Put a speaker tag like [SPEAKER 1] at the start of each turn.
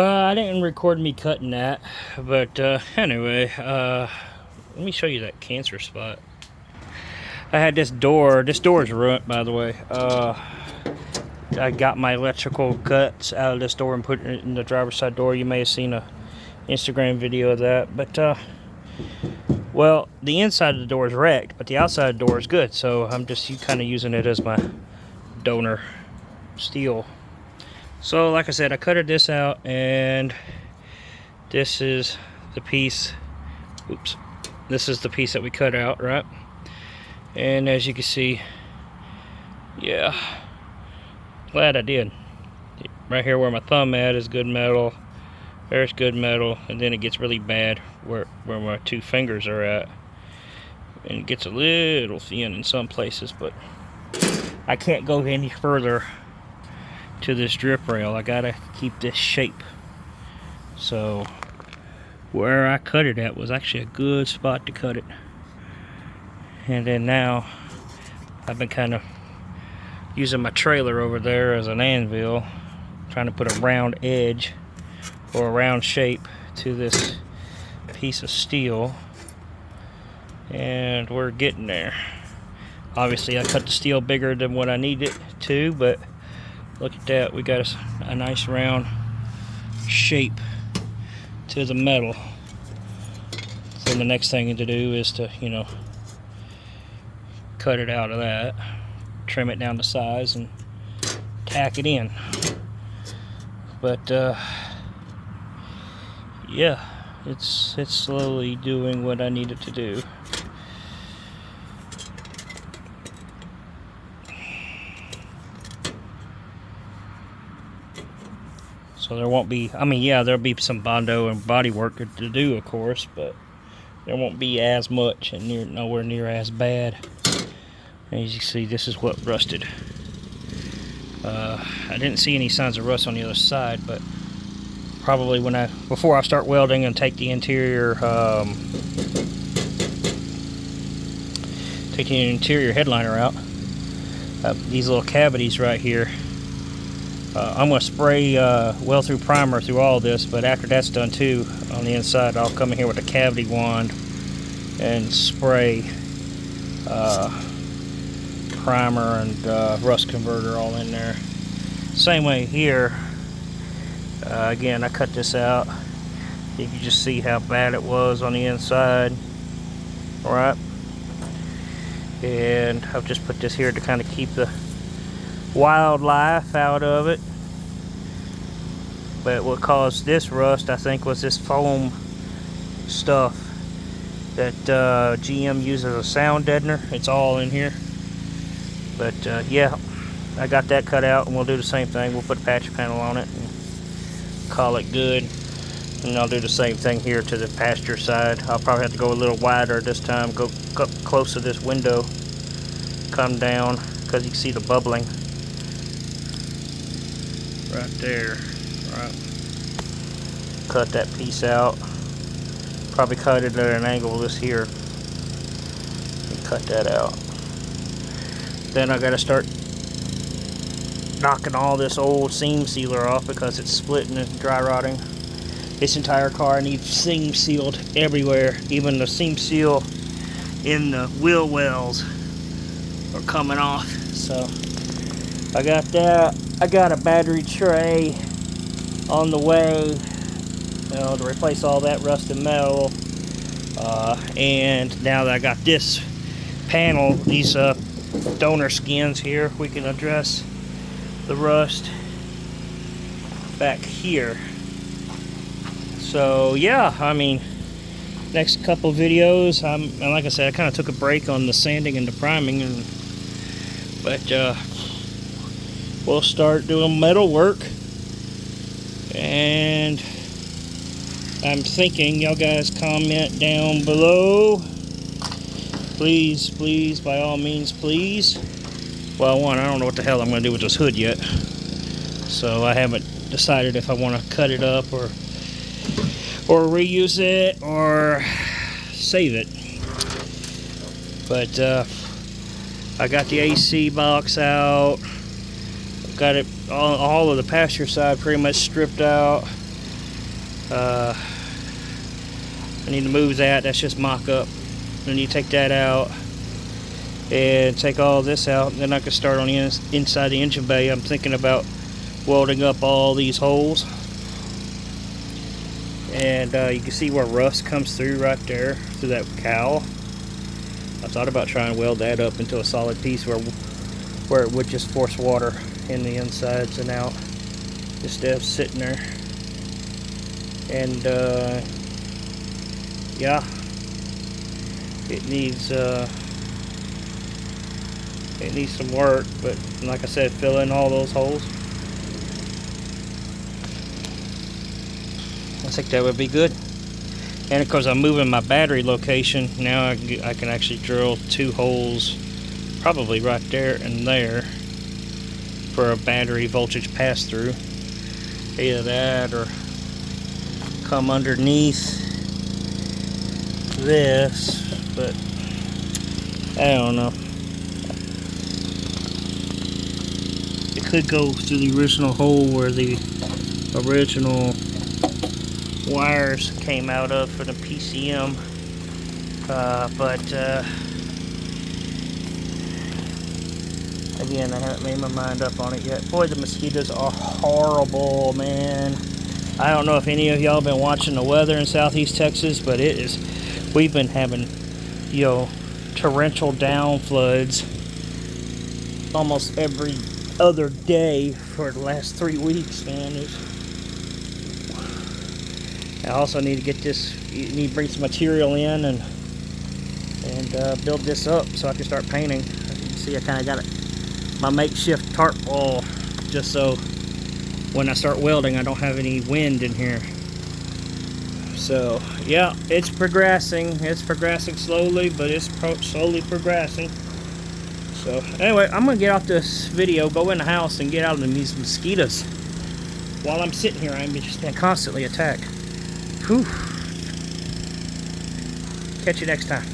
[SPEAKER 1] I didn't record me cutting that, but anyway, let me show you that cancer spot. I had this door. This door is ruined, by the way. I got my electrical guts out of this door and put it in the driver's side door. You may have seen a Instagram video of that, but well, the inside of the door is wrecked, but the outside of the door is good. So I'm just kind of using it as my donor steel. So like I said, I cutted this out, and this is the piece. Oops. This is the piece that we cut out, right? And as you can see, yeah, glad I did. Right here where my thumb at is good metal. There's good metal, and then it gets really bad where my two fingers are at. And it gets a little thin in some places, but I can't go any further to this drip rail. I gotta keep this shape. So where I cut it at was actually a good spot to cut it. And then now I've been kind of using my trailer over there as an anvil, trying to put a round edge or a round shape to this piece of steel, and we're getting there. Obviously I cut the steel bigger than what I needed to, but look at that, we got a nice round shape to the metal. So the next thing to do is to, cut it out of that, trim it down to size, and tack it in. But yeah, it's slowly doing what I need it to do. So there won't be, yeah, there'll be some bondo and body work to do, of course, but there won't be as much and nowhere near as bad. As you can see, this is what rusted. I didn't see any signs of rust on the other side, but probably before I start welding and take the interior headliner out, these little cavities right here, I'm going to spray weld through primer through all this, but after that's done too, on the inside, I'll come in here with a cavity wand and spray primer and rust converter all in there. Same way here. Again, I cut this out. You can just see how bad it was on the inside. Alright. And I've just put this here to kind of keep the wildlife out of it. But what caused this rust, I think, was this foam stuff that GM uses as a sound deadener. It's all in here. But yeah, I got that cut out, and we'll do the same thing. We'll put a patch panel on it and call it good. And I'll do the same thing here to the pasture side. I'll probably have to go a little wider this time, go up close to this window, come down, because you can see the bubbling right there. Right. Cut that piece out. Probably cut it at an angle this here. And cut that out. Then I gotta start knocking all this old seam sealer off because it's splitting and dry rotting. This entire car needs seam sealed everywhere. Even the seam seal in the wheel wells are coming off. So I got that. I got a battery tray on the way, to replace all that rusted metal. And now that I got this panel, these donor skins here, we can address the rust back here. So yeah, next couple videos, and like I said, I kind of took a break on the sanding and the priming, but we'll start doing metal work. And I'm thinking y'all guys comment down below, please, by all means, please. Well, I don't know what the hell I'm going to do with this hood yet, so I haven't decided if I want to cut it up or reuse it or save it. But I got the AC box out. Got it all of the pasture side pretty much stripped out. I need to move that. That's just mock-up. Then you take that out and take all this out, and then I can start on the inside the engine bay. I'm thinking about welding up all these holes, and you can see where rust comes through right there through that cowl. I thought about trying to weld that up into a solid piece where it would just force water in the insides and out instead of sitting there. And yeah, it needs some work, but like I said, fill in all those holes. I think that would be good. And of course, I'm moving my battery location now. I can actually drill 2 holes, probably right there and there, for a battery voltage pass through. Either that or come underneath this, but I don't know. It could go through the original hole where the original wires came out of for the PCM, but again, I haven't made my mind up on it yet. Boy, the mosquitoes are horrible, man. I don't know if any of y'all been watching the weather in Southeast Texas, but we've been having, torrential down floods almost every other day for the last 3 weeks, man. I also need to get this, you need to bring some material in and build this up so I can start painting. You can see I kind of got my makeshift tarp wall just so when I start welding I don't have any wind in here. So yeah, it's progressing. It's progressing slowly, but it's slowly progressing. So anyway, I'm gonna get off this video, go in the house and get out of these mosquitoes. While I'm sitting here, I'm just being constantly attacked. Whew. Catch you next time.